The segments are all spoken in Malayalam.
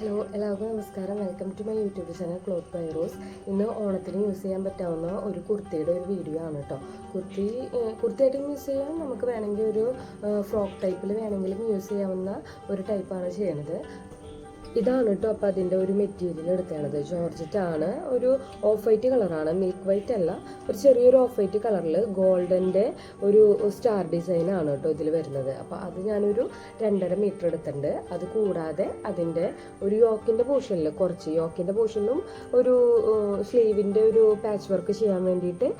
ഹലോ, എല്ലാവർക്കും നമസ്കാരം. Welcome to my YouTube channel cloth by Rose. ഇന്ന് ഓണത്തിന് യൂസ് ചെയ്യാൻ പറ്റാവുന്ന ഒരു കുർത്തിയുടെ ഒരു വീഡിയോ ആണ് കേട്ടോ. കുർത്തിയായിട്ടും യൂസ് ചെയ്യാം, നമുക്ക് വേണമെങ്കിൽ ഒരു ഫ്രോക്ക് ടൈപ്പിൽ വേണമെങ്കിലും യൂസ് ചെയ്യാവുന്ന ഒരു ടൈപ്പാണ് ചെയ്യണത്. ഇതാണ് കേട്ടോ. അപ്പോൾ അതിൻ്റെ ഒരു മെറ്റീരിയൽ എടുത്തത് ജോർജറ്റ് ആണ്. ഒരു ഓഫ് വൈറ്റ് കളറാണ്, മിൽക്ക് വൈറ്റ് അല്ല, ഒരു ചെറിയൊരു ഓഫ് വൈറ്റ് കളറിൽ ഗോൾഡൻ്റെ ഒരു സ്റ്റാർ ഡിസൈൻ ആണ് കേട്ടോ ഇതിൽ വരുന്നത്. അപ്പോൾ അത് ഞാനൊരു 2.5 മീറ്റർ എടുത്തിട്ടുണ്ട്. അത് കൂടാതെ അതിൻ്റെ ഒരു യോക്കിൻ്റെ പോർഷനിലും ഒരു സ്ലീവിൻ്റെ ഒരു പാച്ച് വർക്ക് ചെയ്യാൻ വേണ്ടിയിട്ട്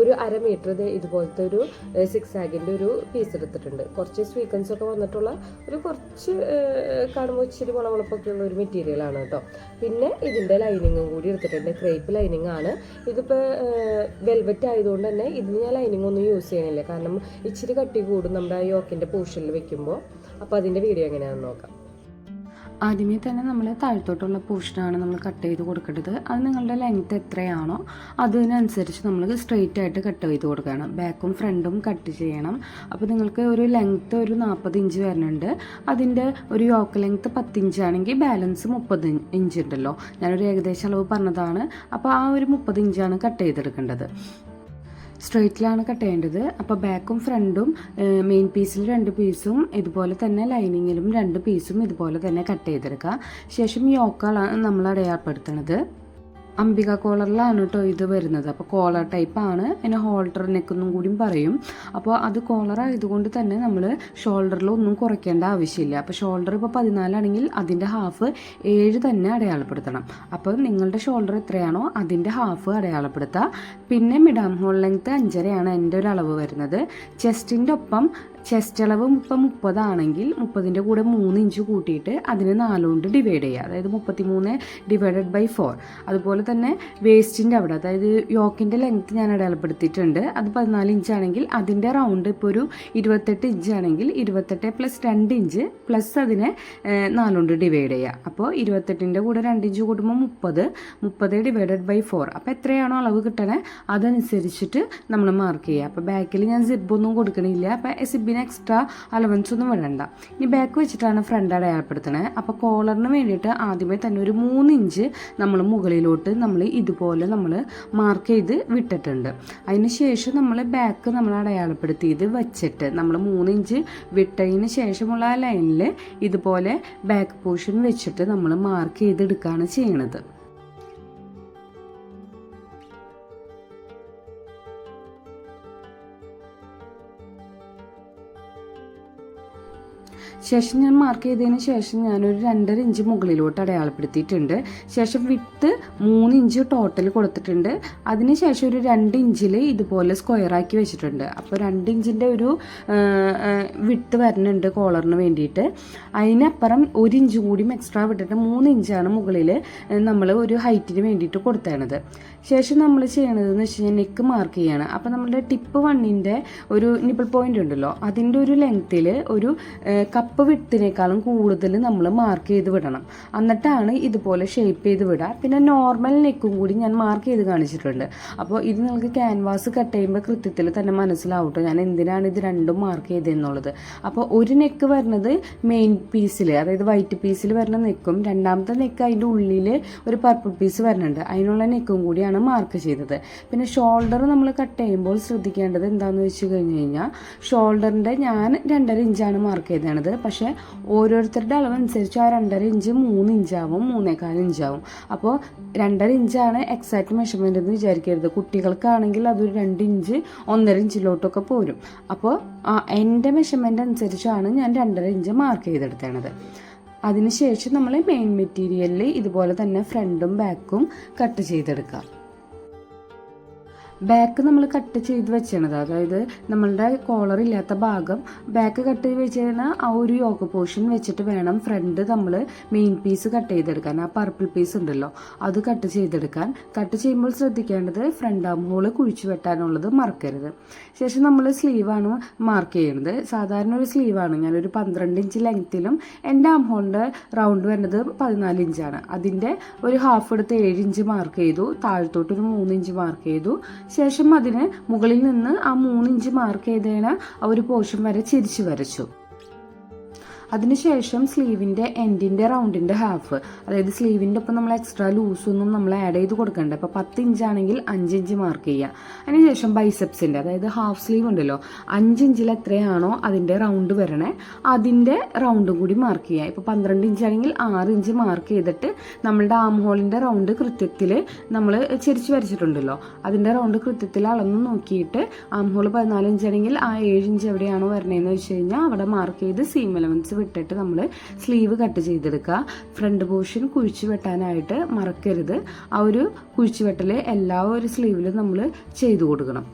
ഒരു 1/2 മീറ്റർ ഇതുപോലത്തെ ഒരു 6 ആഗിൻ്റെ ഒരു പീസ് എടുത്തിട്ടുണ്ട്. കുറച്ച് സ്വീക്കൻസ് ഒക്കെ വന്നിട്ടുള്ള ഒരു കുറച്ച് കാണുമ്പോൾ ഇച്ചിരി വളവളപ്പൊക്കെ ഉള്ള ഒരു മെറ്റീരിയലാണ് കേട്ടോ. പിന്നെ ഇതിൻ്റെ ലൈനിങ്ങും കൂടി എടുത്തിട്ടുണ്ട്. ക്രേപ്പ് ലൈനിങ് ആണ്. ഇതിപ്പോൾ വെൽവെറ്റ് ആയതുകൊണ്ട് തന്നെ ഇതിന് ഞാൻ ലൈനിങ് ഒന്നും യൂസ് ചെയ്യണില്ല, കാരണം ഇച്ചിരി കട്ടി കൂടും നമ്മുടെ യോക്കിൻ്റെ പോർഷനിൽ വെക്കുമ്പോൾ. അപ്പോൾ അതിൻ്റെ വീഡിയോ എങ്ങനെയാണെന്ന് നോക്കാം. ആദ്യമേ തന്നെ നമ്മൾ താഴത്തോട്ടുള്ള പോർഷനാണ് നമ്മൾ കട്ട് ചെയ്ത് കൊടുക്കേണ്ടത്. അത് നിങ്ങളുടെ ലെങ്ത്ത് എത്രയാണോ അതിനനുസരിച്ച് നമ്മൾ സ്ട്രെയിറ്റ് ആയിട്ട് കട്ട് ചെയ്ത് കൊടുക്കണം. ബാക്കും ഫ്രണ്ടും കട്ട് ചെയ്യണം. അപ്പോൾ നിങ്ങൾക്ക് ഒരു ലെങ്ത്ത് ഒരു 40 ഇഞ്ച് വരുന്നുണ്ട്. അതിൻ്റെ ഒരു യോക്ക് ലെങ്ത്ത് 10 ഇഞ്ചാണെങ്കിൽ ബാലൻസ് 30 ഇഞ്ച് ഉണ്ടല്ലോ. ഞാനൊരു ഏകദേശം അളവ് പറഞ്ഞതാണ്. അപ്പോൾ ആ ഒരു 30 ഇഞ്ചാണ് കട്ട് ചെയ്തെടുക്കേണ്ടത്. സ്ട്രെയിറ്റിലാണ് കട്ട് ചെയ്യേണ്ടത്. അപ്പോൾ ബാക്കും ഫ്രണ്ടും മെയിൻ പീസിൽ 2 പീസും ഇതുപോലെ തന്നെ ലൈനിങ്ങിലും 2 പീസും ഇതുപോലെ തന്നെ കട്ട് ചെയ്തെടുക്കുക. ശേഷം യോക്കാണ് നമ്മൾ അടയാളപ്പെടുത്തുന്നത്. അംബിക കോളറിലാണ് കേട്ടോ ഇത് വരുന്നത്. അപ്പോൾ കോളർ ടൈപ്പാണ്. അതിനെ ഹോൾഡർ നെക്കെന്നും കൂടിയും പറയും. അപ്പോൾ അത് കോളർ ആയതുകൊണ്ട് തന്നെ നമ്മൾ ഷോൾഡറിലൊന്നും കുറയ്ക്കേണ്ട ആവശ്യമില്ല. അപ്പോൾ ഷോൾഡർ ഇപ്പോൾ 14 ആണെങ്കിൽ അതിൻ്റെ ഹാഫ് 7 തന്നെ അടയാളപ്പെടുത്തണം. അപ്പോൾ നിങ്ങളുടെ ഷോൾഡർ എത്രയാണോ അതിൻ്റെ ഹാഫ് അടയാളപ്പെടുത്തുക. പിന്നെ മിഡാം ഹോൾ ലെങ്ത്ത് 5.5 എൻ്റെ ഒരു അളവ് വരുന്നത്. ചെസ്റ്റിൻ്റെ ഒപ്പം ചെസ്റ്റ് അളവ് ഇപ്പം 30 ആണെങ്കിൽ 30ൻ്റെ കൂടെ 3 ഇഞ്ച് കൂട്ടിയിട്ട് അതിന് 4 കൊണ്ട് ഡിവൈഡ് ചെയ്യുക. അതായത് 33 ഡിവൈഡഡ് ബൈ 4. അതുപോലെ തന്നെ വേസ്റ്റിൻ്റെ അവിടെ, അതായത് യോക്കിൻ്റെ ലെങ്ത്ത് ഞാൻ അടയാളപ്പെടുത്തിയിട്ടുണ്ട്. അത് 14 ഇഞ്ചാണെങ്കിൽ അതിൻ്റെ റൗണ്ട് ഇപ്പോൾ ഒരു 28 ഇഞ്ചാണെങ്കിൽ 28 + 2 ഇഞ്ച് പ്ലസ് അതിനെ 4 കൊണ്ട് ഡിവൈഡ് ചെയ്യുക. അപ്പോൾ 28ൻ്റെ കൂടെ 2 ഇഞ്ച് കൂട്ടുമ്പോൾ 30 ഡിവൈഡഡ് ബൈ 4. അപ്പോൾ എത്രയാണോ അളവ് കിട്ടണേ അതനുസരിച്ചിട്ട് നമ്മൾ മാർക്ക് ചെയ്യുക. അപ്പോൾ ബാക്കിൽ ഞാൻ സിബൊന്നും കൊടുക്കണില്ല. അപ്പോൾ സിബിന് എക്സ്ട്രാ അലവൻസ് ഒന്നും വേണ്ട. ഇനി ബാക്ക് വെച്ചിട്ടാണ് ഫ്രണ്ട് അടയാളപ്പെടുത്തണത്. അപ്പോൾ കോളറിന് വേണ്ടിയിട്ട് ആദ്യമേ തന്നെ ഒരു 3 ഇഞ്ച് നമ്മൾ മുകളിലോട്ട് നമ്മൾ ഇതുപോലെ നമ്മൾ മാർക്ക് ചെയ്ത് വിട്ടിട്ടുണ്ട്. അതിന് ശേഷം നമ്മൾ ബാക്ക് നമ്മൾ അടയാളപ്പെടുത്തിയത് വെച്ചിട്ട് നമ്മൾ 3 ഇഞ്ച് വിട്ടതിന് ശേഷമുള്ള ആ ലൈനിൽ ഇതുപോലെ ബാക്ക് പോർഷൻ വെച്ചിട്ട് നമ്മൾ മാർക്ക് ചെയ്തെടുക്കുകയാണ് ചെയ്യണത്. ശേഷം ഞാൻ മാർക്ക് ചെയ്തതിന് ശേഷം ഞാനൊരു 2.5 ഇഞ്ച് മുകളിലോട്ട് അടയാളപ്പെടുത്തിയിട്ടുണ്ട്. ശേഷം വിട്ട് 3 ഇഞ്ച് ടോട്ടൽ കൊടുത്തിട്ടുണ്ട്. അതിന് ശേഷം ഒരു 2 ഇഞ്ചിൽ ഇതുപോലെ സ്ക്വയറാക്കി വെച്ചിട്ടുണ്ട്. അപ്പോൾ 2 ഇഞ്ചിൻ്റെ ഒരു വിട്ട് വരുന്നുണ്ട് കോളറിന് വേണ്ടിയിട്ട്. അതിനപ്പുറം 1 ഇഞ്ച് കൂടി എക്സ്ട്രാ വിട്ടിട്ട് 3 ഇഞ്ചാണ് മുകളിൽ നമ്മൾ ഒരു ഹൈറ്റിന് വേണ്ടിയിട്ട് കൊടുത്തേണത്. ശേഷം നമ്മൾ ചെയ്യണതെന്ന് വെച്ച് കഴിഞ്ഞാൽ നെക്ക് മാർക്ക് ചെയ്യണം. അപ്പോൾ നമ്മളുടെ ടിപ്പ് 1ൻ്റെ ഒരു നിപ്പിൾ പോയിന്റ് ഉണ്ടല്ലോ, അതിൻ്റെ ഒരു ലെങ്ത്തിൽ ഒരു കപ്പ് വിട്ടിനേക്കാളും കൂടുതൽ നമ്മൾ മാർക്ക് ചെയ്ത് വിടണം. എന്നിട്ടാണ് ഇതുപോലെ ഷേപ്പ് ചെയ്ത് വിടുക. പിന്നെ നോർമൽ നെക്കും കൂടി ഞാൻ മാർക്ക് ചെയ്ത് കാണിച്ചിട്ടുണ്ട്. അപ്പോൾ ഇത് നിങ്ങൾക്ക് ക്യാൻവാസ് കട്ട് ചെയ്യുമ്പോൾ കൃത്യത്തിൽ തന്നെ മനസ്സിലാവട്ടെ ഞാൻ എന്തിനാണ് ഇത് രണ്ടും മാർക്ക് ചെയ്തതെന്നുള്ളത്. അപ്പോൾ ഒരു നെക്ക് വരുന്നത് മെയിൻ പീസിൽ, അതായത് വൈറ്റ് പീസിൽ വരുന്ന നെക്കും, രണ്ടാമത്തെ നെക്ക് അതിൻ്റെ ഉള്ളിൽ ഒരു പർപ്പിൾ പീസ് വരുന്നുണ്ട്, അതിനുള്ള നെക്കും കൂടിയാണ് മാർക്ക് ചെയ്തത്. പിന്നെ ഷോൾഡർ നമ്മൾ കട്ട് ചെയ്യുമ്പോൾ ശ്രദ്ധിക്കേണ്ടത് എന്താണെന്ന് വെച്ച് കഴിഞ്ഞ് കഴിഞ്ഞാൽ ഷോൾഡറിൻ്റെ ഞാൻ 2.5 ഇഞ്ചാണ് മാർക്ക് ചെയ്തത്. പക്ഷേ ഓരോരുത്തരുടെ അളവനുസരിച്ച് ആ 2.5 ഇഞ്ച് 3 ഇഞ്ചാവും, 3.25 ഇഞ്ചാവും. അപ്പോൾ 2.5 ഇഞ്ചാണ് എക്സാക്ട് മെഷർമെൻ്റ് എന്ന് വിചാരിക്കരുത്. കുട്ടികൾക്കാണെങ്കിൽ അതൊരു 2 ഇഞ്ച് 1.5 ഇഞ്ചിലോട്ടൊക്കെ പോരും. അപ്പോൾ എൻ്റെ മെഷർമെൻ്റ് അനുസരിച്ചാണ് ഞാൻ 2.5 ഇഞ്ച് മാർക്ക് ചെയ്തെടുത്തേണത്. അതിനുശേഷം നമ്മൾ മെയിൻ മെറ്റീരിയലിൽ ഇതുപോലെ തന്നെ ഫ്രണ്ടും ബാക്കും കട്ട് ചെയ്തെടുക്കാം. ബാക്ക് നമ്മൾ കട്ട് ചെയ്ത് വെച്ചത്, അതായത് നമ്മളുടെ കോളർ ഇല്ലാത്ത ഭാഗം ബാക്ക് കട്ട് ചെയ്ത് വെച്ച് കഴിഞ്ഞാൽ ആ ഒരു യോക്ക് പോർഷൻ വെച്ചിട്ട് വേണം ഫ്രണ്ട് നമ്മൾ മെയിൻ പീസ് കട്ട് ചെയ്തെടുക്കാൻ. ആ പർപ്പിൾ പീസ് ഉണ്ടല്ലോ അത് കട്ട് ചെയ്തെടുക്കാൻ. കട്ട് ചെയ്യുമ്പോൾ ശ്രദ്ധിക്കേണ്ടത് ഫ്രണ്ട് ആം ഹോൾ കുഴിച്ചു വെട്ടാനുള്ളത് മറക്കരുത്. ശേഷം നമ്മൾ സ്ലീവാണ് മാർക്ക് ചെയ്യുന്നത്. സാധാരണ ഒരു സ്ലീവാണ്, ഞാനൊരു 12 ഇഞ്ച് ലെങ്ത്തിലും എൻ്റെ ആം ഹോളിൻ്റെ റൗണ്ട് വരുന്നത് 14 ഇഞ്ചാണ്. അതിൻ്റെ ഒരു ഹാഫ് എടുത്ത് 7 ഇഞ്ച് മാർക്ക് ചെയ്തു. താഴത്തോട്ടൊരു 3 ഇഞ്ച് മാർക്ക് ചെയ്തു. ശേഷം അതിന് മുകളിൽ നിന്ന് ആ 3 ഇഞ്ച് മാർക്ക് ചെയ്തതിന് ആ ഒരു പോർഷൻ വരെ ചിരിച്ചു വരച്ചു. അതിനുശേഷം സ്ലീവിൻ്റെ എൻഡിൻ്റെ റൗണ്ടിൻ്റെ ഹാഫ്, അതായത് സ്ലീവിൻ്റെ ഒപ്പം നമ്മൾ എക്സ്ട്രാ ലൂസൊന്നും നമ്മൾ ആഡ് ചെയ്ത് കൊടുക്കണ്ട. അപ്പോൾ 10 ഇഞ്ചാണെങ്കിൽ 5 ഇഞ്ച് മാർക്ക് ചെയ്യുക. അതിനുശേഷം ബൈസെപ്സിൻ്റെ, അതായത് ഹാഫ് സ്ലീവ് ഉണ്ടല്ലോ, 5 ഇഞ്ചിൽ എത്രയാണോ അതിൻ്റെ റൗണ്ട് വരണേ അതിൻ്റെ റൗണ്ടും കൂടി മാർക്ക് ചെയ്യുക. ഇപ്പോൾ 12 ഇഞ്ചാണെങ്കിൽ 6 ഇഞ്ച് മാർക്ക് ചെയ്തിട്ട് നമ്മളുടെ ആം ഹോളിൻ്റെ റൗണ്ട് കൃത്യത്തിൽ നമ്മൾ ചെരിച്ച് വരച്ചിട്ടുണ്ടല്ലോ അതിൻ്റെ റൗണ്ട് കൃത്യത്തിൽ അളന്ന് നോക്കിയിട്ട് ആം ഹോൾ 14 ഇഞ്ചാണെങ്കിൽ ആ 7 ഇഞ്ച് എവിടെയാണോ വരണേന്ന് വെച്ച് കഴിഞ്ഞാൽ അവിടെ മാർക്ക് ചെയ്ത് സീം എലമെൻറ്റ്സ് വിട്ടിട്ട് നമ്മൾ സ്ലീവ് കട്ട് ചെയ്തെടുക്കുക. ഫ്രണ്ട് പോർഷൻ കുഴിച്ച് വെട്ടാനായിട്ട് മറക്കരുത്. ആ ഒരു കുഴിച്ച് വെട്ടൽ എല്ലാ ഒരു സ്ലീവിലും നമ്മൾ ചെയ്തു കൊടുക്കണം.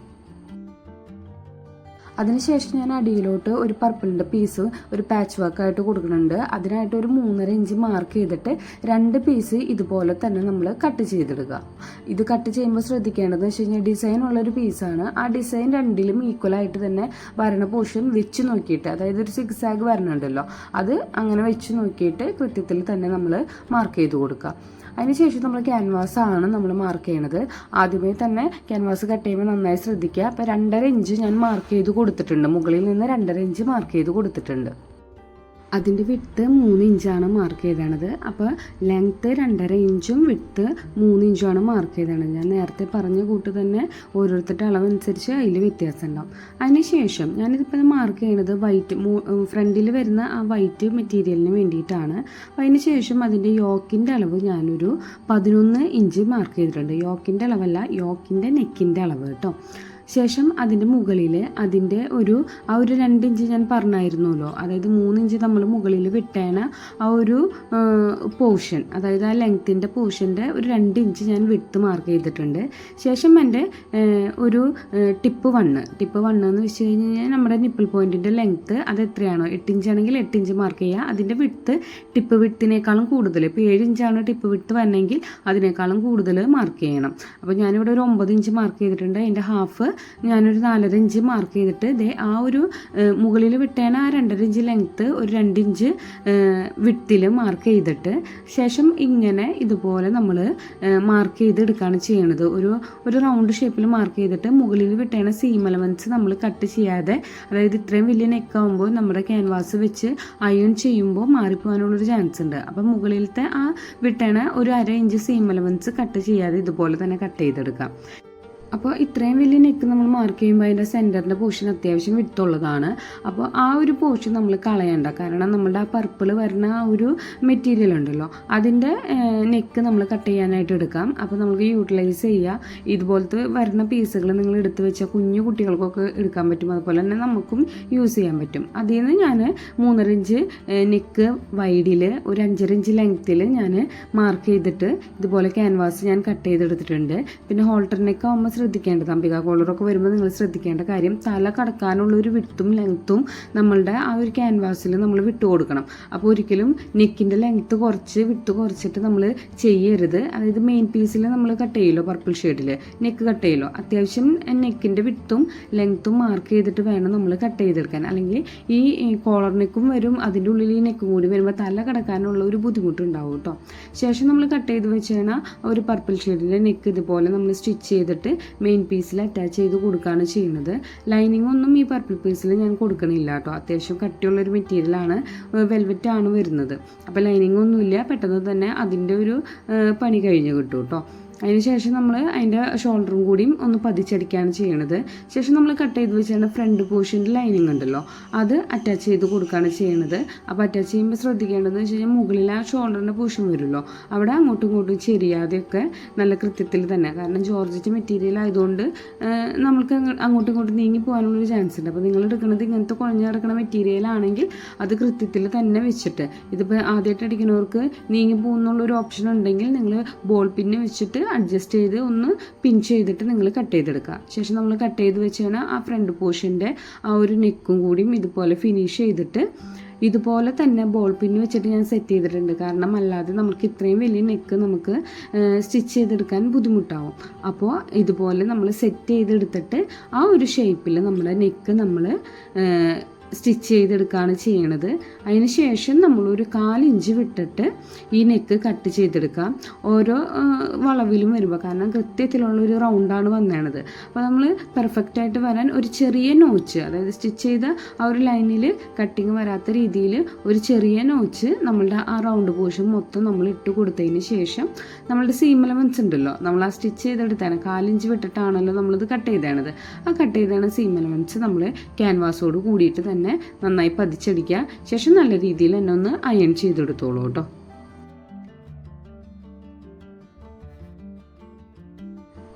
അതിനുശേഷം ഞാൻ അടിയിലോട്ട് ഒരു പർപ്പിളിൻ്റെ പീസ് ഒരു പാച്ച് വർക്കായിട്ട് കൊടുക്കുന്നുണ്ട്. അതിനായിട്ട് ഒരു 3.5 ഇഞ്ച് മാർക്ക് ചെയ്തിട്ട് 2 പീസ് ഇതുപോലെ തന്നെ നമ്മൾ കട്ട് ചെയ്തെടുക്കുക. ഇത് കട്ട് ചെയ്യുമ്പോൾ ശ്രദ്ധിക്കേണ്ടതെന്ന് വെച്ച് കഴിഞ്ഞാൽ ഡിസൈൻ ഉള്ളൊരു പീസാണ്. ആ ഡിസൈൻ രണ്ടിലും ഈക്വലായിട്ട് തന്നെ വരണ പോർഷൻ വെച്ച് നോക്കിയിട്ട്, അതായത് ഒരു സിക്സാഗ് വരണുണ്ടല്ലോ അത് അങ്ങനെ വെച്ച് നോക്കിയിട്ട് കൃത്യത്തിൽ തന്നെ നമ്മൾ മാർക്ക് ചെയ്ത് കൊടുക്കുക. അതിനുശേഷം നമ്മൾ ക്യാൻവാസാണ് നമ്മൾ മാർക്ക് ചെയ്യണത്. ആദ്യമേ തന്നെ ക്യാൻവാസ് കട്ട് ചെയ്യുമ്പോൾ നന്നായി ശ്രദ്ധിക്കുക. അപ്പോൾ 2.5 ഇഞ്ച് ഞാൻ മാർക്ക് ചെയ്ത് കൊടുത്തിട്ടുണ്ട്. മുകളിൽ നിന്ന് 2.5 ഇഞ്ച് മാർക്ക് ചെയ്ത് കൊടുത്തിട്ടുണ്ട്. അതിൻ്റെ വിട്ട് 3 ഇഞ്ചാണ് മാർക്ക് ചെയ്തത്. അപ്പോൾ ലെങ്ത്ത് 2.5 ഇഞ്ചും വിട്ട് 3 ഇഞ്ചുമാണ് മാർക്ക് ചെയ്തത്. ഞാൻ നേരത്തെ പറഞ്ഞ കൂട്ട് തന്നെ ഓരോരുത്തരുടെ അളവനുസരിച്ച് അതിൽ വ്യത്യാസം ഉണ്ടാവും. അതിനുശേഷം ഞാനിതിപ്പോൾ മാർക്ക് ചെയ്യണത് വൈറ്റ്, ഫ്രണ്ടിൽ വരുന്ന ആ വൈറ്റ് മെറ്റീരിയലിന് വേണ്ടിയിട്ടാണ്. അപ്പോൾ അതിന് ശേഷം അതിൻ്റെ യോക്കിൻ്റെ അളവ് ഞാനൊരു 11 ഇഞ്ച് മാർക്ക് ചെയ്തിട്ടുണ്ട്. യോക്കിൻ്റെ അളവല്ല, യോക്കിൻ്റെ നെക്കിൻ്റെ അളവ് കേട്ടോ. ശേഷം അതിൻ്റെ മുകളിൽ അതിൻ്റെ ആ ഒരു 2 ഇഞ്ച് ഞാൻ പറഞ്ഞായിരുന്നല്ലോ, അതായത് 3 ഇഞ്ച് നമ്മൾ മുകളിൽ വിട്ടേണ ആ ഒരു പോർഷൻ, അതായത് ആ ലെങ്ത്തിൻ്റെ പോർഷൻ്റെ ഒരു 2 ഇഞ്ച് ഞാൻ വിട്ട് മാർക്ക് ചെയ്തിട്ടുണ്ട്. ശേഷം എൻ്റെ ഒരു ടിപ്പ് 1 എന്ന് വെച്ച് കഴിഞ്ഞാൽ നമ്മുടെ നിപ്പിൾ പോയിൻറ്റിൻ്റെ ലെങ്ത്ത് അത് എത്രയാണോ, 8 ഇഞ്ചാണെങ്കിൽ 8 ഇഞ്ച് മാർക്ക് ചെയ്യുക. അതിൻ്റെ വിട്ട് ടിപ്പ് വിട്ടിനേക്കാളും കൂടുതൽ, ഇപ്പോൾ 7 ഇഞ്ചാണ് ടിപ്പ് വിട്ട് വരണമെങ്കിൽ അതിനേക്കാളും കൂടുതൽ മാർക്ക് ചെയ്യണം. അപ്പോൾ ഞാനിവിടെ ഒരു 9 ഇഞ്ച് മാർക്ക് ചെയ്തിട്ടുണ്ട്. അതിൻ്റെ ഹാഫ് ഞാനൊരു 4.5 ഇഞ്ച് മാർക്ക് ചെയ്തിട്ട് ആ ഒരു മുകളിൽ വിട്ടേന ആ 2.5 ഇഞ്ച് ലെങ്ത്ത് ഒരു 2 ഇഞ്ച് വിട്ടിൽ മാർക്ക് ചെയ്തിട്ട് ശേഷം ഇങ്ങനെ ഇതുപോലെ നമ്മൾ മാർക്ക് ചെയ്തെടുക്കുകയാണ് ചെയ്യണത്. ഒരു റൗണ്ട് ഷേപ്പിൽ മാർക്ക് ചെയ്തിട്ട് മുകളിൽ വിട്ടേണ സീം എലമെൻറ്റ്സ് നമ്മൾ കട്ട് ചെയ്യാതെ, അതായത് ഇത്രയും വലിയ നെക്കാവുമ്പോൾ നമ്മുടെ ക്യാൻവാസ് വെച്ച് അയൺ ചെയ്യുമ്പോൾ മാറിപ്പോകാനുള്ളൊരു ചാൻസ് ഉണ്ട്. അപ്പം മുകളിലത്തെ ആ വിട്ടേണ ഒരു 1/2 ഇഞ്ച് സീം എലമെൻറ്റ്സ് കട്ട് ചെയ്യാതെ ഇതുപോലെ തന്നെ കട്ട് ചെയ്തെടുക്കാം. അപ്പോൾ ഇത്രയും വലിയ നെക്ക് നമ്മൾ മാർക്ക് ചെയ്യുമ്പോൾ അതിൻ്റെ സെൻറ്ററിൻ്റെ പോർഷൻ അത്യാവശ്യം വിട്ടുള്ളതാണ്. അപ്പോൾ ആ ഒരു പോർഷൻ നമ്മൾ കളയണ്ട. കാരണം നമ്മുടെ ആ പർപ്പിൾ വരുന്ന ആ ഒരു മെറ്റീരിയൽ ഉണ്ടല്ലോ അതിൻ്റെ നെക്ക് നമ്മൾ കട്ട് ചെയ്യാനായിട്ട് എടുക്കാം. അപ്പോൾ നമുക്ക് യൂട്ടിലൈസ് ചെയ്യുക. ഇതുപോലത്തെ വരുന്ന പീസുകൾ നിങ്ങൾ എടുത്ത് വെച്ചാൽ കുഞ്ഞു കുട്ടികൾക്കൊക്കെ എടുക്കാൻ പറ്റും. അതുപോലെ തന്നെ നമുക്കും യൂസ് ചെയ്യാൻ പറ്റും. അതിൽ നിന്ന് ഞാൻ 3.5 ഇഞ്ച് നെക്ക് വൈഡിൽ ഒരു 5.5 ഇഞ്ച് ലെങ്ത്തിൽ ഞാൻ മാർക്ക് ചെയ്തിട്ട് ഇതുപോലെ ക്യാൻവാസ് ഞാൻ കട്ട് ചെയ്തെടുത്തിട്ടുണ്ട്. പിന്നെ ഹോൾട്ടർ നെക്ക് ആകുമ്പോൾ ശ്രദ്ധിക്കേണ്ടത്, അംബിക കോളറൊക്കെ വരുമ്പോൾ നിങ്ങൾ ശ്രദ്ധിക്കേണ്ട കാര്യം തല കടക്കാനുള്ളൊരു വിട്ടും ലെങ്ത്തും നമ്മളുടെ ആ ഒരു ക്യാൻവാസിൽ നമ്മൾ വിട്ടു കൊടുക്കണം. അപ്പോൾ ഒരിക്കലും നെക്കിൻ്റെ ലെങ്ത്ത് കുറച്ചിട്ട് നമ്മൾ ചെയ്യരുത്. അതായത് മെയിൻ പീസിൽ നമ്മൾ കട്ട് ചെയ്യല്ലോ, പർപ്പിൾ ഷെയ്ഡിൽ നെക്ക് കട്ട് ചെയ്യല്ലോ, അത്യാവശ്യം നെക്കിൻ്റെ വിട്ടും ലെങ്ത്തും മാർക്ക് ചെയ്തിട്ട് വേണം നമ്മൾ കട്ട് ചെയ്തെടുക്കാൻ. അല്ലെങ്കിൽ ഈ കോളർ നെക്കും വരും, അതിൻ്റെ ഉള്ളിൽ ഈ നെക്കും കൂടി വരുമ്പോൾ തല കടക്കാനുള്ള ഒരു ബുദ്ധിമുട്ടുണ്ടാവും കേട്ടോ. ശേഷം നമ്മൾ കട്ട് ചെയ്ത് വെച്ച് കഴിഞ്ഞാൽ ഒരു പർപ്പിൾ ഷെയ്ഡിൻ്റെ നെക്ക് ഇതുപോലെ നമ്മൾ സ്റ്റിച്ച് ചെയ്തിട്ട് മെയിൻ പീസിൽ അറ്റാച്ച് ചെയ്ത് കൊടുക്കുകയാണ് ചെയ്യുന്നത്. ലൈനിങ് ഒന്നും ഈ പർപ്പിൾ പീസിൽ ഞാൻ കൊടുക്കണില്ല കേട്ടോ. അത്യാവശ്യം കട്ടിയുള്ളൊരു മെറ്റീരിയലാണ്, വെൽവെറ്റ് ആണ് വരുന്നത്. അപ്പോൾ ലൈനിങ് ഒന്നുമില്ല, പെട്ടെന്ന് തന്നെ അതിൻ്റെ ഒരു പണി കഴിഞ്ഞ് കിട്ടും കേട്ടോ. അതിനുശേഷം നമ്മൾ അതിൻ്റെ ഷോൾഡറും കൂടിയും ഒന്ന് പതിച്ചടിക്കുകയാണ് ചെയ്യണത്. ശേഷം നമ്മൾ കട്ട് ചെയ്ത് വെച്ചാൽ ഫ്രണ്ട് പോർഷൻ്റെ ലൈനിങ് ഉണ്ടല്ലോ അത് അറ്റാച്ച് ചെയ്ത് കൊടുക്കുകയാണ് ചെയ്യണത്. അപ്പോൾ അറ്റാച്ച് ചെയ്യുമ്പോൾ ശ്രദ്ധിക്കേണ്ടതെന്ന് വെച്ച് കഴിഞ്ഞാൽ മുകളിൽ ആ ഷോൾഡറിൻ്റെ പോർഷൻ വരുമല്ലോ അവിടെ അങ്ങോട്ടും ഇങ്ങോട്ടും ചെരിയാതെയൊക്കെ നല്ല കൃത്യത്തിൽ തന്നെ, കാരണം ജോർജറ്റ് മെറ്റീരിയൽ ആയതുകൊണ്ട് നമ്മൾക്ക് അങ്ങോട്ടും ഇങ്ങോട്ടും നീങ്ങി പോകാനുള്ളൊരു ചാൻസ് ഉണ്ട്. അപ്പോൾ നിങ്ങൾ എടുക്കുന്നത് ഇങ്ങനത്തെ കുഴഞ്ഞ് കിടക്കുന്ന മെറ്റീരിയൽ ആണെങ്കിൽ അത് കൃത്യത്തിൽ തന്നെ വെച്ചിട്ട്, ഇതിപ്പോൾ ആദ്യമായിട്ട് അടിക്കുന്നവർക്ക് നീങ്ങി പോകുന്നുള്ളൊരു ഓപ്ഷൻ ഉണ്ടെങ്കിൽ നിങ്ങൾ ബോൾ പിന്ന് വെച്ചിട്ട് അഡ്ജസ്റ്റ് ചെയ്ത് ഒന്ന് പിൻ ചെയ്തിട്ട് നിങ്ങൾ കട്ട് ചെയ്തെടുക്കുക. ശേഷം നമ്മൾ കട്ട് ചെയ്ത് വെച്ച് കഴിഞ്ഞാൽ ആ ഫ്രണ്ട് പോർഷൻ്റെ ആ ഒരു നെക്കും കൂടിയും ഇതുപോലെ ഫിനിഷ് ചെയ്തിട്ട് ഇതുപോലെ തന്നെ ബോൾ പിന്ന് വെച്ചിട്ട് ഞാൻ സെറ്റ് ചെയ്തിട്ടുണ്ട്. കാരണം അല്ലാതെ നമുക്ക് ഇത്രയും വലിയ നെക്ക് നമുക്ക് സ്റ്റിച്ച് ചെയ്തെടുക്കാൻ ബുദ്ധിമുട്ടാവും. അപ്പോൾ ഇതുപോലെ നമ്മൾ സെറ്റ് ചെയ്തെടുത്തിട്ട് ആ ഒരു ഷേപ്പിൽ നമ്മുടെ നെക്ക് നമ്മൾ സ്റ്റിച്ച് ചെയ്തെടുക്കുകയാണ് ചെയ്യണത്. അതിന് ശേഷം നമ്മളൊരു 1/4 ഇഞ്ച് വിട്ടിട്ട് ഈ നെക്ക് കട്ട് ചെയ്തെടുക്കാം. ഓരോ വളവിലും വരുമ്പോൾ, കാരണം കൃത്യത്തിലുള്ളൊരു റൗണ്ടാണ് വന്നേണത്. അപ്പോൾ നമ്മൾ പെർഫെക്റ്റായിട്ട് വരാൻ ഒരു ചെറിയ നോച്ച്, അതായത് സ്റ്റിച്ച് ചെയ്ത ആ ഒരു ലൈനിൽ കട്ടിങ് വരാത്ത രീതിയിൽ ഒരു ചെറിയ നോച്ച് നമ്മളുടെ ആ റൗണ്ട് പോർഷൻ മൊത്തം നമ്മൾ ഇട്ട് കൊടുത്തതിന് ശേഷം നമ്മളുടെ സീം എലമെൻറ്റ്സ് ഉണ്ടല്ലോ, നമ്മൾ ആ സ്റ്റിച്ച് ചെയ്തെടുത്താണ് 1/4 ഇഞ്ച് വിട്ടിട്ടാണല്ലോ നമ്മളിത് കട്ട് ചെയ്തേണത്. ആ കട്ട് ചെയ്താണ് സീം എലമെൻറ്റ്സ് നമ്മൾ ക്യാൻവാസോട് കൂടിയിട്ട് തന്നെ നന്നായി പതിച്ചടിക്കുക. ശേഷം നല്ല രീതിയിൽ തന്നെ ഒന്ന് അയൺ ചെയ്തെടുത്തോളൂ കേട്ടോ.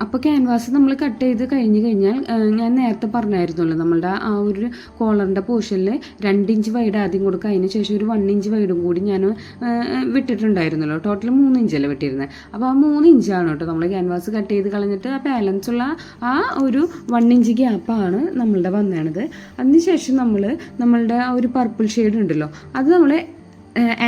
അപ്പോൾ ക്യാൻവാസ് നമ്മൾ കട്ട് ചെയ്ത് കഴിഞ്ഞ് കഴിഞ്ഞാൽ ഞാൻ നേരത്തെ പറഞ്ഞായിരുന്നല്ലോ, നമ്മളുടെ ആ ഒരു കോളറിൻ്റെ പോർഷനിൽ 2 ഇഞ്ച് വൈഡ് ആദ്യം കൊടുക്കുക. അതിന് ശേഷം ഒരു 1 ഇഞ്ച് വൈഡും കൂടി ഞാൻ വിട്ടിട്ടുണ്ടായിരുന്നല്ലോ. ടോട്ടൽ 3 ഇഞ്ചല്ലേ വിട്ടിരുന്നത്. അപ്പോൾ ആ 3 ഇഞ്ചാണ് കേട്ടോ നമ്മൾ ക്യാൻവാസ് കട്ട് ചെയ്ത് കളഞ്ഞിട്ട് ആ ബാലൻസ് ഉള്ള ആ ഒരു 1 ഇഞ്ച് ഗ്യാപ്പാണ് നമ്മളുടെ വന്നേണത്. അതിനുശേഷം നമ്മളുടെ ആ ഒരു പർപ്പിൾ ഷെയ്ഡ് ഉണ്ടല്ലോ, അത് നമ്മൾ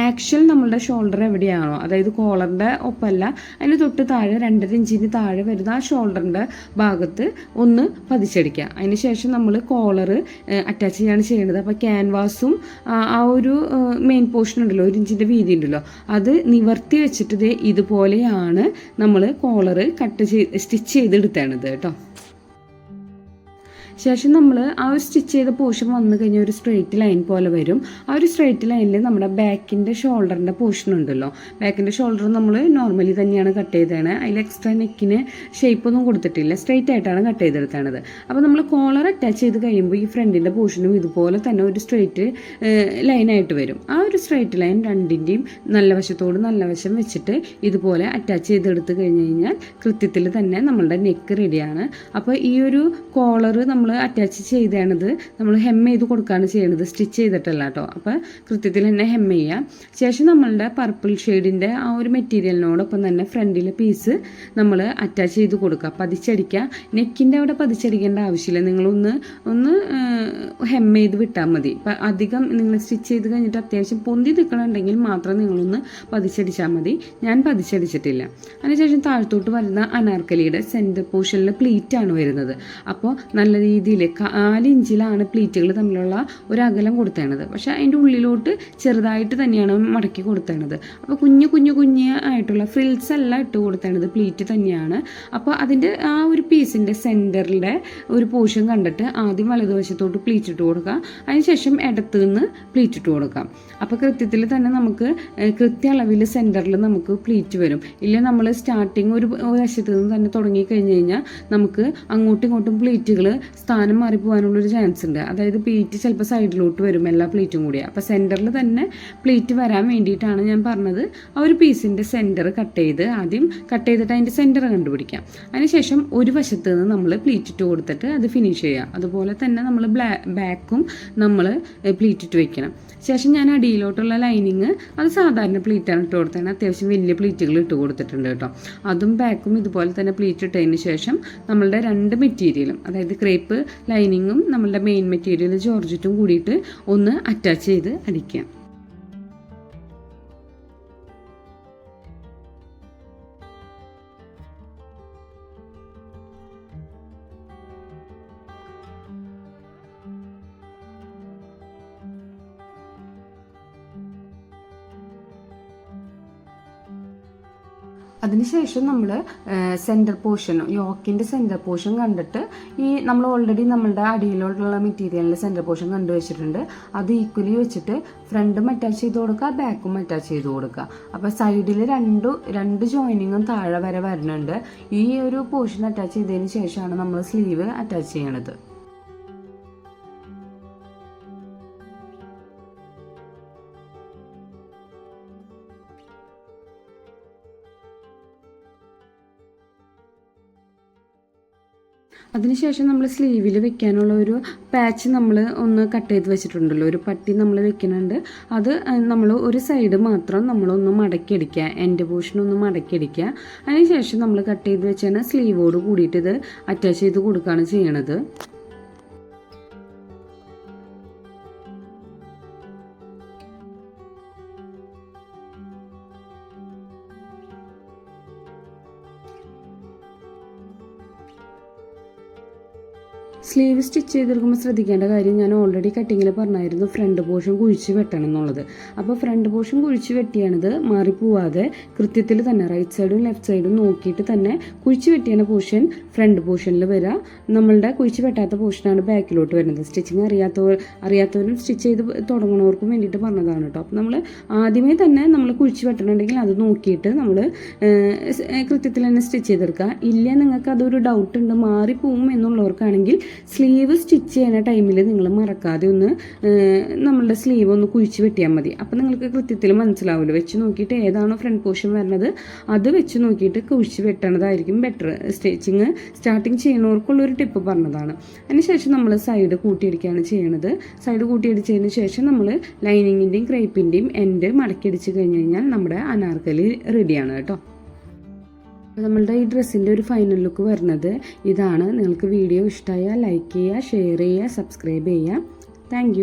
ആക്ച്വൽ നമ്മളുടെ ഷോൾഡർ എവിടെയാണോ, അതായത് കോളറിൻ്റെ ഒപ്പമല്ല, അതിന് തൊട്ട് താഴെ 2.5 ഇഞ്ചിന് താഴെ വരുന്ന ആ ഷോൾഡറിൻ്റെ ഭാഗത്ത് ഒന്ന് പതിച്ചടിക്കുക. അതിന് ശേഷം നമ്മൾ കോളർ അറ്റാച്ച് ചെയ്യാണ് ചെയ്യുന്നത്. അപ്പോൾ ക്യാൻവാസും ആ ഒരു മെയിൻ പോർഷൻ ഉണ്ടല്ലോ, 1 ഇഞ്ചിൻ്റെ വീതി ഉണ്ടല്ലോ, അത് നിവർത്തി വെച്ചിട്ട് ഇതുപോലെയാണ് നമ്മൾ കോളർ സ്റ്റിച്ച് ചെയ്തെടുത്തേണത് കേട്ടോ. ശേഷം നമ്മൾ ആ ഒരു സ്റ്റിച്ച് ചെയ്ത പോർഷൻ വന്നു കഴിഞ്ഞാൽ ഒരു സ്ട്രെയിറ്റ് ലൈൻ പോലെ വരും. ആ ഒരു സ്ട്രെയിറ്റ് ലൈനിൽ നമ്മുടെ ബാക്കിൻ്റെ ഷോൾഡറിൻ്റെ പോർഷൻ ഉണ്ടല്ലോ, ബാക്കിൻ്റെ ഷോൾഡർ നമ്മൾ നോർമലി തന്നെയാണ് കട്ട് ചെയ്തതാണ്. അതിൽ എക്സ്ട്രാ നെക്കിന് ഷേപ്പൊന്നും കൊടുത്തിട്ടില്ല, സ്ട്രെയിറ്റ് ആയിട്ടാണ് കട്ട് ചെയ്തെടുത്തത്. അപ്പോൾ നമ്മൾ കോളർ അറ്റാച്ച് ചെയ്ത് കഴിയുമ്പോൾ ഈ ഫ്രണ്ടിൻ്റെ പോർഷനും ഇതുപോലെ തന്നെ ഒരു സ്ട്രെയിറ്റ് ലൈനായിട്ട് വരും. ആ ഒരു സ്ട്രെയിറ്റ് ലൈൻ രണ്ടിൻ്റെയും നല്ല വശത്തോട് നല്ല വശം വെച്ചിട്ട് ഇതുപോലെ അറ്റാച്ച് ചെയ്തെടുത്ത് കഴിഞ്ഞ് കഴിഞ്ഞാൽ കൃത്യത്തിൽ തന്നെ നമ്മളുടെ നെക്ക് റെഡിയാണ്. അപ്പോൾ ഈ ഒരു കോളർ നമ്മൾ അറ്റാച്ച് ചെയ്തത് നമ്മൾ ഹെം ചെയ്ത് കൊടുക്കുകയാണ് ചെയ്യുന്നത്, സ്റ്റിച്ച് ചെയ്തിട്ടല്ല കേട്ടോ. അപ്പോൾ കൃത്യത്തിൽ തന്നെ ഹെം ചെയ്യാം. ശേഷം നമ്മളുടെ പർപ്പിൾ ഷെയ്ഡിൻ്റെ ആ ഒരു മെറ്റീരിയലിനോടൊപ്പം തന്നെ ഫ്രണ്ടിലെ പീസ് നമ്മൾ അറ്റാച്ച് ചെയ്ത് കൊടുക്കുക, പതിച്ചടിക്കുക. നെക്കിൻ്റെ അവിടെ പതിച്ചടിക്കേണ്ട ആവശ്യമില്ല, നിങ്ങളൊന്ന് ഹെം ചെയ്ത് വിട്ടാൽ മതി. ഇപ്പം അധികം നിങ്ങൾ സ്റ്റിച്ച് ചെയ്ത് കഴിഞ്ഞിട്ട് അത്യാവശ്യം പൊന്തി നിൽക്കണമെന്നുണ്ടെങ്കിൽ മാത്രം നിങ്ങളൊന്ന് പതിച്ചടിച്ചാൽ മതി. ഞാൻ പതിച്ചടിച്ചിട്ടില്ല. അതിനുശേഷം താഴത്തോട്ട് വരുന്ന അനാർക്കലിയുടെ സെൻറ്റർ പോർഷനിൽ പ്ലീറ്റാണ് വരുന്നത്. അപ്പോൾ നല്ല രീതിയിൽ 4 ഇഞ്ചിലാണ് പ്ലീറ്റുകൾ തമ്മിലുള്ള ഒരു അകലം കൊടുത്തേണത്. പക്ഷേ അതിൻ്റെ ഉള്ളിലോട്ട് ചെറുതായിട്ട് തന്നെയാണ് മടക്കി കൊടുത്തേണത്. അപ്പോൾ കുഞ്ഞു ആയിട്ടുള്ള ഫ്രിൽസ് എല്ലാം ഇട്ട് കൊടുത്തേണത് പ്ലീറ്റ് തന്നെയാണ്. അപ്പോൾ അതിൻ്റെ ആ ഒരു പീസിൻ്റെ സെൻറ്ററിലെ ഒരു പോർഷൻ കണ്ടിട്ട് ആദ്യം വലതുവശത്തോട്ട് പ്ലീറ്റ് ഇട്ട് കൊടുക്കുക, അതിനുശേഷം ഇടത്തു നിന്ന് പ്ലീറ്റ് ഇട്ട് കൊടുക്കാം. അപ്പോൾ കൃത്യത്തിൽ തന്നെ നമുക്ക് കൃത്യ അളവിൽ സെൻറ്ററിൽ നമുക്ക് പ്ലീറ്റ് വരും. ഇല്ല നമ്മൾ സ്റ്റാർട്ടിങ് ഒരു വശത്ത് നിന്ന് തന്നെ തുടങ്ങി കഴിഞ്ഞ് കഴിഞ്ഞാൽ നമുക്ക് അങ്ങോട്ടും ഇങ്ങോട്ടും പ്ലീറ്റുകൾ സ്ഥാനം മാറിപ്പോകാനുള്ളൊരു ചാൻസ് ഉണ്ട്. അതായത് പ്ലീറ്റ് ചിലപ്പോൾ സൈഡിലോട്ട് വരും എല്ലാ പ്ലീറ്റും കൂടി. അപ്പോൾ സെൻറ്ററിൽ തന്നെ പ്ലീറ്റ് വരാൻ വേണ്ടിയിട്ടാണ് ഞാൻ പറഞ്ഞത് ആ ഒരു പീസിൻ്റെ സെൻറ്റർ ആദ്യം കട്ട് ചെയ്തിട്ട് അതിൻ്റെ സെൻറ്റർ കണ്ടുപിടിക്കാം. അതിനുശേഷം ഒരു വശത്ത് നിന്ന് നമ്മൾ പ്ലീറ്റ് ഇട്ട് കൊടുത്തിട്ട് അത് ഫിനിഷ് ചെയ്യാം. അതുപോലെ തന്നെ നമ്മൾ ബാക്കും നമ്മൾ പ്ലീറ്റ് ഇട്ട് വെക്കണം. ശേഷം ഞാൻ അടിയിലോട്ടുള്ള ലൈനിങ് അത് സാധാരണ പ്ലീറ്റാണ് ഇട്ട് കൊടുത്തത്. അത്യാവശ്യം വലിയ പ്ലീറ്റുകൾ ഇട്ട് കൊടുത്തിട്ടുണ്ട് കേട്ടോ. അതും ബാക്കും ഇതുപോലെ തന്നെ പ്ലീറ്റ് ഇട്ടതിന് ശേഷം നമ്മളുടെ 2 മെറ്റീരിയലും, അതായത് ക്രേപ്പ് ലൈനിങ്ങും നമ്മളുടെ മെയിൻ മെറ്റീരിയൽ ജോർജറ്റും കൂടിയിട്ട് ഒന്ന് അറ്റാച്ച് ചെയ്ത് അടിക്കാം. അതിനുശേഷം നമ്മൾ സെൻറ്റർ പോർഷൻ, യോക്കിൻ്റെ സെൻറ്റർ പോർഷൻ കണ്ടിട്ട് ഈ നമ്മൾ ഓൾറെഡി നമ്മളുടെ അടിയിലോട്ടുള്ള മെറ്റീരിയലിൻ്റെ സെൻറ്റർ പോർഷൻ കണ്ടു വെച്ചിട്ടുണ്ട്. അത് ഈക്വലി വെച്ചിട്ട് ഫ്രണ്ടും അറ്റാച്ച് ചെയ്ത് കൊടുക്കുക, ബാക്കും അറ്റാച്ച് ചെയ്ത് കൊടുക്കുക. അപ്പോൾ സൈഡിൽ രണ്ട് ജോയിനിങ്ങും താഴെ വരെ വരുന്നുണ്ട്. ഈ ഒരു പോർഷൻ അറ്റാച്ച് ചെയ്തതിന് ശേഷമാണ് നമ്മൾ സ്ലീവ് അറ്റാച്ച് ചെയ്യണത്. അതിനുശേഷം നമ്മൾ സ്ലീവിൽ വെക്കാനുള്ള ഒരു പാച്ച് നമ്മൾ ഒന്ന് കട്ട് ചെയ്ത് വെച്ചിട്ടുണ്ടല്ലോ, ഒരു പട്ടി നമ്മൾ വെക്കുന്നുണ്ട്. അത് നമ്മൾ ഒരു സൈഡ് മാത്രം നമ്മളൊന്ന് മടക്കിയടിക്കുക, എൻഡ് പോർഷൻ ഒന്ന് മടക്കിയടിക്കുക. അതിനുശേഷം നമ്മൾ കട്ട് ചെയ്ത് വെച്ചാൽ സ്ലീവോട് കൂടിയിട്ട് ഇത് അറ്റാച്ച് ചെയ്ത് കൊടുക്കുകയാണ് ചെയ്യണത്. സ്ലീവ് സ്റ്റിച്ച് ചെയ്തെടുക്കുമ്പോൾ ശ്രദ്ധിക്കേണ്ട കാര്യം ഞാൻ ഓൾറെഡി കട്ടിങ്ങിൽ പറഞ്ഞായിരുന്നു ഫ്രണ്ട് പോർഷൻ കുഴിച്ച് വെട്ടണം എന്നുള്ളത്. അപ്പോൾ ഫ്രണ്ട് പോർഷൻ കുഴിച്ച് വെട്ടിയാണിത് മാറിപ്പോവാതെ കൃത്യത്തിൽ തന്നെ റൈറ്റ് സൈഡും ലെഫ്റ്റ് സൈഡും നോക്കിയിട്ട് തന്നെ കുഴിച്ച് വെട്ടിയ പോർഷൻ ഫ്രണ്ട് പോർഷനിൽ വരിക. നമ്മളുടെ കുഴിച്ച് വെട്ടാത്ത പോർഷനാണ് ബാക്കിലോട്ട് വരുന്നത്. സ്റ്റിച്ചിങ് അറിയാത്തവരും സ്റ്റിച്ച് ചെയ്ത് തുടങ്ങുന്നവർക്കും വേണ്ടിയിട്ട് പറഞ്ഞതാണ് കേട്ടോ. അപ്പോൾ നമ്മൾ ആദ്യമേ തന്നെ നമ്മൾ കുഴിച്ച് വെട്ടണമെങ്കിൽ അത് നോക്കിയിട്ട് നമ്മൾ കൃത്യത്തിൽ തന്നെ സ്റ്റിച്ച് ചെയ്തെടുക്കുക. ഇല്ല നിങ്ങൾക്ക് അതൊരു ഡൗട്ട് ഉണ്ട് മാറിപ്പോവും എന്നുള്ളവർക്കാണെങ്കിൽ സ്ലീവ് സ്റ്റിച്ച് ചെയ്യുന്ന ടൈമിൽ നിങ്ങൾ മറക്കാതെ ഒന്ന് നമ്മളുടെ സ്ലീവ് ഒന്ന് കുഴിച്ച് വെട്ടിയാൽ മതി. അപ്പോൾ നിങ്ങൾക്ക് കൃത്യത്തിൽ മനസ്സിലാവില്ല. വെച്ച് നോക്കിയിട്ട് ഏതാണോ ഫ്രണ്ട് പോർഷൻ വരുന്നത് അത് വെച്ച് നോക്കിയിട്ട് കുഴിച്ച് വെട്ടണതായിരിക്കും ബെറ്റർ. സ്റ്റിച്ചിങ് സ്റ്റാർട്ടിങ് ചെയ്യുന്നവർക്കുള്ളൊരു ടിപ്പ് പറഞ്ഞതാണ്. അതിനുശേഷം നമ്മൾ സൈഡ് കൂട്ടിയടിക്കുകയാണ് ചെയ്യണത്. സൈഡ് കൂട്ടിയടിച്ചതിന് ശേഷം നമ്മൾ ലൈനിങ്ങിൻ്റെയും ക്രേപ്പിൻ്റെയും എൻഡ് മടക്കിയടിച്ച് കഴിഞ്ഞ് കഴിഞ്ഞാൽ നമ്മുടെ അനാർക്കലി റെഡിയാണ് കേട്ടോ. നമ്മളുടെ ഈ ഡ്രസ്സിൻ്റെ ഒരു ഫൈനൽ ലുക്ക് വരുന്നത് ഇതാണ്. നിങ്ങൾക്ക് വീഡിയോ ഇഷ്ടമായാൽ ലൈക്ക് ചെയ്യുക, ഷെയർ ചെയ്യുക, സബ്സ്ക്രൈബ് ചെയ്യുക. താങ്ക്